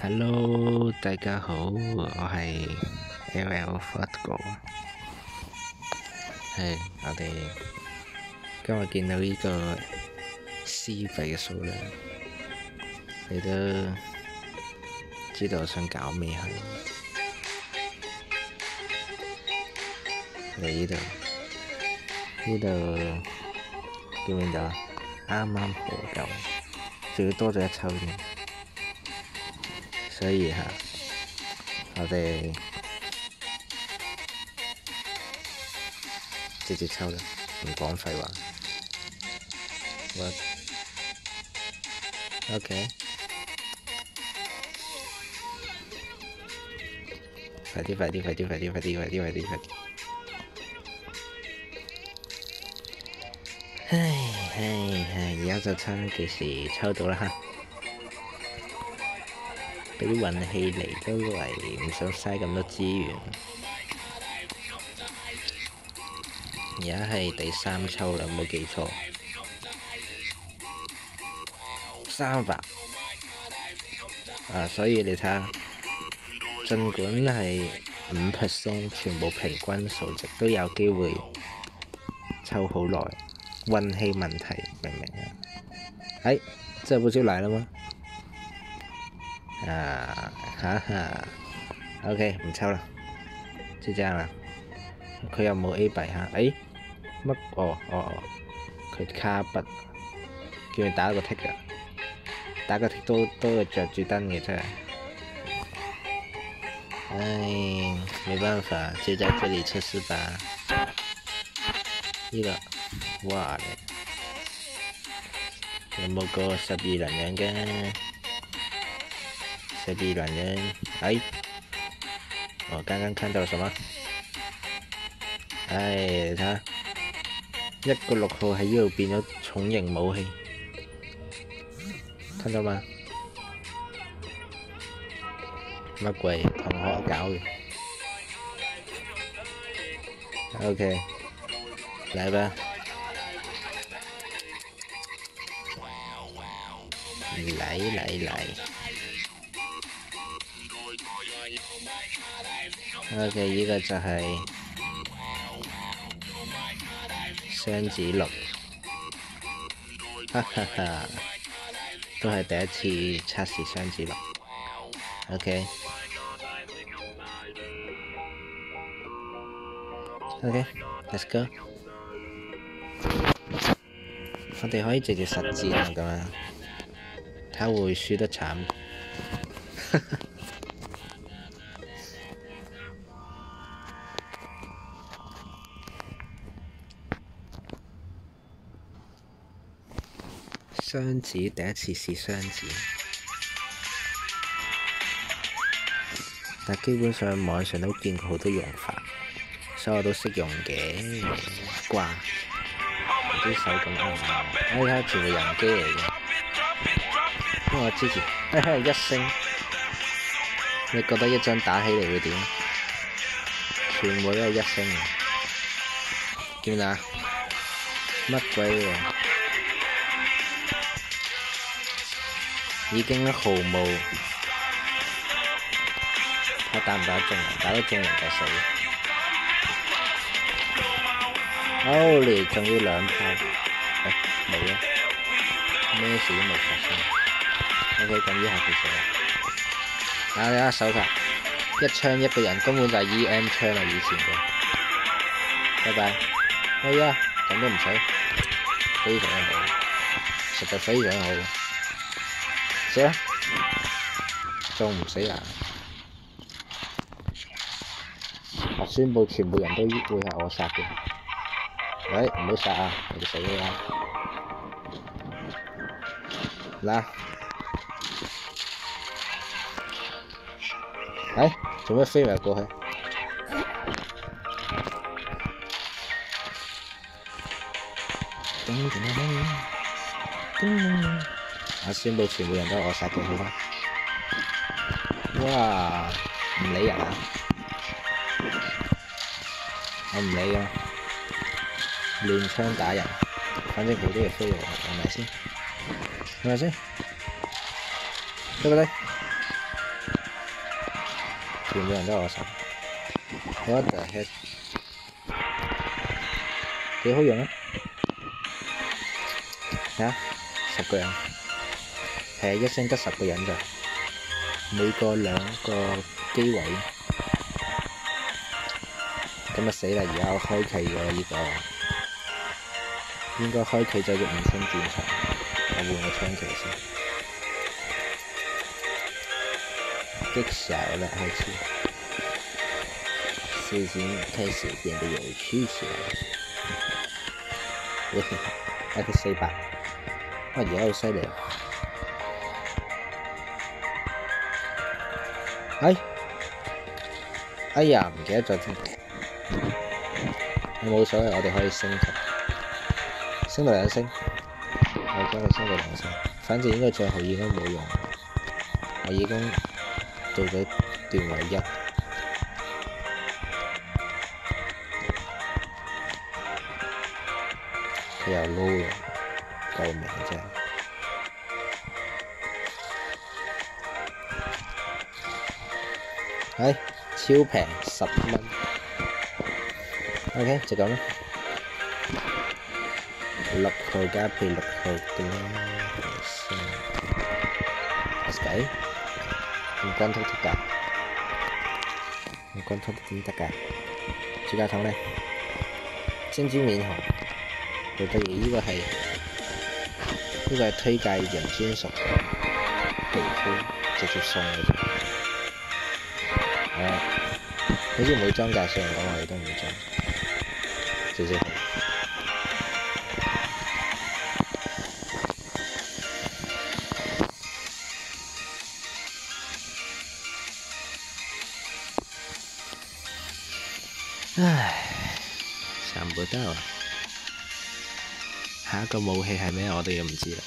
Hello，大家好，我係 LL Fatgo。係，我哋今日見到呢個屍幣嘅數量，你都知道我想搞咩係？嚟呢度見唔見到啊？啱啱好夠，仲要多咗一抽添。所以我哋直接抽啦，唔講廢話。OK， 快啲！唉，而家就抽幾時抽到啦嚇？俾啲運氣嚟都嚟，唔想嘥咁多資源。而家係第3抽啦，冇記錯。300所以你睇下，儘管係5%，全部平均數值都有機會抽好耐，運氣問題，明唔明啊？這不就來了嗎？OK， 唔抽啦，就這樣啦。佢又冇 A 幣嚇，乜？佢卡筆，叫佢打個 tick 㗎，打個 tick 都係着住燈嘅真係。沒辦法，就在這裡測試吧。呢個，哇！有冇個12人嘅？12人，我剛剛看到了什麼？你睇下，一個6號喺呢度變咗重型武器，看到嗎？乜鬼同學搞嘅 ？OK， 來吧，來。OK， 呢個就係雙子6，都係第一次測試雙子6。OK，let's go。我哋可以直接實戰啊，咁樣睇下會輸得慘。雙子第一次試雙子，但基本上網上都見過好多用法，所以我都識用嘅。掛啲手咁啱，睇下全部人機嚟嘅。因為我之前一星，你覺得一張打起嚟會點？全部都係一星，見唔見啊？乜鬼喎？已經毫無睇打唔打中人，打得中人就死。Holy， 仲要2炮，冇啦，咩事都冇發生。OK， 咁依下其實你睇手法，一槍一個人，根本就係 EM 槍啊！以前嘅，拜拜。咁都唔使，非常好，實在非常好。死啦！仲唔死啊？我宣佈全部人都會係我殺嘅。唔好殺啊！你死啦！做咩飛埋過去？我宣佈全部人都係我殺嘅，好嗎？哇！唔理人啊！我唔理啊！亂槍打人，反正好多嘢飛喎，係咪先？對不對？全部人都係我神。What the heck？ 幾好用啊！睇下10個人，係一聲得10個人咋，每個2個機位。咁啊死啦！而家我開啟咗呢個，應該開啟咗隻5星戰場。我換個槍旗先，擊小了開始，事情開始變得有趣起來。喂 ，F400， 哇！而家好犀利啊！哎呀，唔記得咗添。冇所謂，我哋可以升級，升到2星，我將佢升到2星。反正應該最後應該冇用，我已經到咗段位1。佢又撈啦，救命真係！超平10蚊。OK， 就咁啦。6號加配6號嘅啦，先。Let's go。用光頭得㗎，用光頭點得㗎？主教堂咧，珍珠面紅，好得意。呢個係推介人專屬皮膚，直接送嘅啫。好似每裝介紹人講我哋都唔裝，直接。唉，想不到啊！下一個武器係咩？我哋都唔知啦。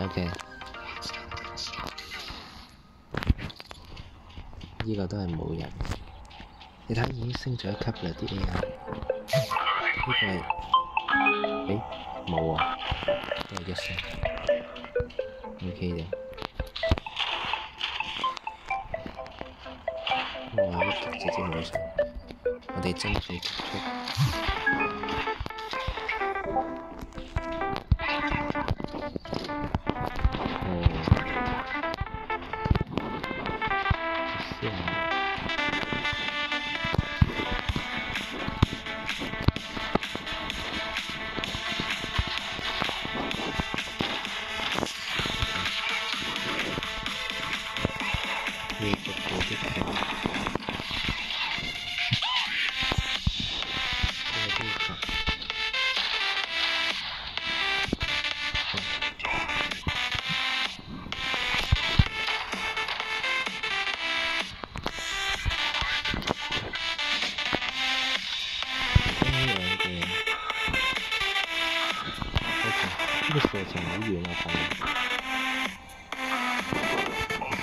OK， 呢個都係冇人。你睇已經升咗1級啦啲 AI。呢個係，冇啊，都係1星。OK 嘅。哇！一擊直接冇上，我哋爭取極速。呢個射程好遠啊！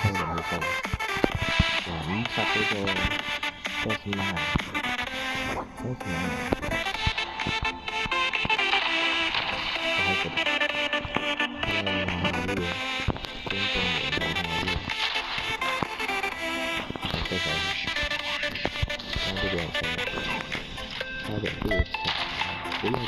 睇嚟，好高。哇！咁殺嗰個多士媽啊！多士媽啊！我喺度。呢個點動員我呢個？我接手。將這邊先，加點路線，不用急。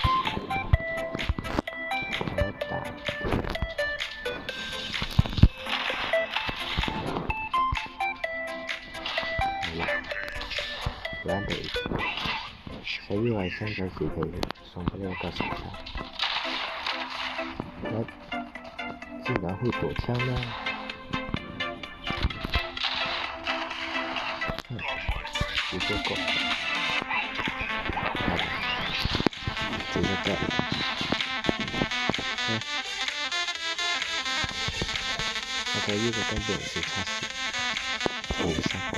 蓝北，谁意外升咗時期，送不了個手槍。我竟然會躲槍呢？直接過，直接過。OK，呢個根本是測試，冇殺過。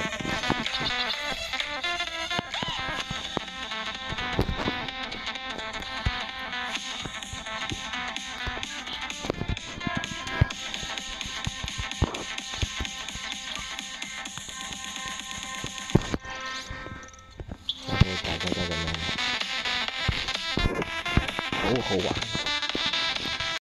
大家都咁樣。好好玩。